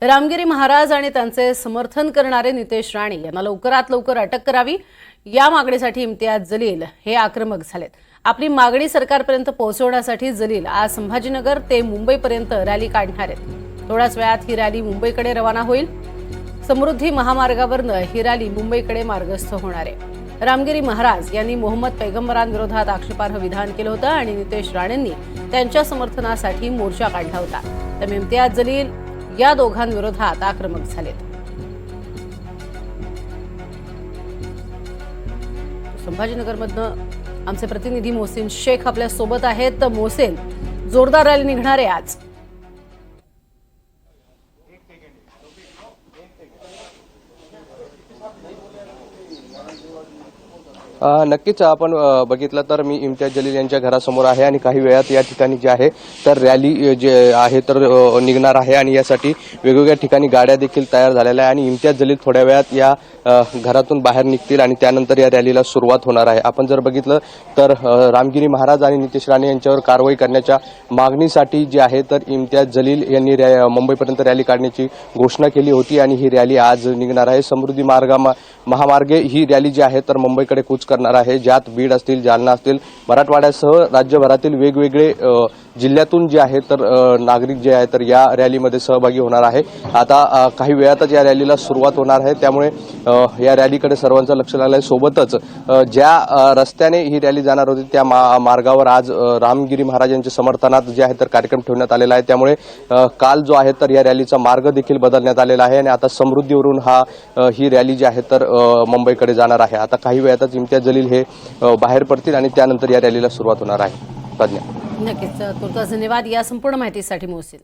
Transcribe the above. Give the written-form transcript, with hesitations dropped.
रामगिरी महाराज आणि त्यांचे समर्थन करणारे नितेश राणे यांना लवकरात लवकर अटक करावी या मागणीसाठी इम्तियाज जलील हे आक्रमक झालेत। आपली मागणी सरकारपर्यंत पोहोचवण्यासाठी जलील आज संभाजीनगर ते मुंबईपर्यंत रॅली काढणार आहेत। थोड्याच वेळात ही रॅली मुंबईकडे रवाना होईल। समृद्धी महामार्गावरनं ही रॅली मुंबईकडे मार्गस्थ होणार आहे। रामगिरी महाराज यांनी मोहम्मद पैगंबरांविरोधात आक्षेपार्ह विधान केलं होतं आणि नितेश राणेंनी त्यांच्या समर्थनासाठी मोर्चा काढला होता। त्यामुळे इम्तियाज जलील या दोघांविरोधात आक्रमक झालेत। संभाजीनगरमधनं आमचे प्रतिनिधी मोहसिन शेख आपल्या सोबत आहेत। तर मोहसिन, जोरदार रॅली निघणार आहे आज। नक्कीच आपण बघितलं तर मी इम्तियाज जलील यांच्या घरासमोर आहे आणि काही वेळात या ठिकाणी जे आहे तर रॅली जे आहे तर निघणार आहे आणि यासाठी वेगवेगळ्या ठिकाणी गाड्या देखील तयार झालेल्या आहे आणि इम्तियाज जलील थोड्या वेळात या घरातून बाहेर निघतील आणि त्यानंतर या रॅलीला सुरुवात होणार आहे। आपण जर बघितलं तर रामगिरी महाराज आणि नितेश राणे यांच्यावर कारवाई करण्याच्या मागणीसाठी जे आहे तर इम्तियाज जलील यांनी मुंबईपर्यंत रॅली काढण्याची घोषणा केली होती आणि ही रॅली आज निघणार आहे। समृद्धी महामार्गे ही रॅली जी आहे तर मुंबईकडे कूच करणार आहे, ज्यात बीड असतील, जालना असतील, मराठवाड्यासह राज्यभरातील वेगवेगळे जिल्ह्यातून जे आहे तर नागरिक जे आहे तर या रॅलीमध्ये सहभागी होणार आहे। आता काही वेळातच या रॅलीला सुरुवात होणार आहे, त्यामुळे या रॅलीकडे सर्वांचं लक्ष लागलं आहे। सोबतच ज्या रस्त्याने ही रॅली जाणार होती त्या मार्गावर आज रामगिरी महाराज यांच्या समर्थनात जे आहे तर कार्यक्रम ठेवण्यात आलेला आहे। त्यामुळे काल जो आहे तर या रॅलीचा मार्ग देखील बदलण्यात आलेला आहे आणि आता समृद्धीवरून ही रॅली जी आहे तर मुंबईकडे जाणार आहे। आता काही वेळातच इम्तियाज जलील हे बाहेर पडतील आणि त्यानंतर या रॅलीला सुरुवात होणार आहे। प्रज्ञा, नक्कीच तुर्तास धन्यवाद या संपूर्ण माहितीसाठी मोहसिन।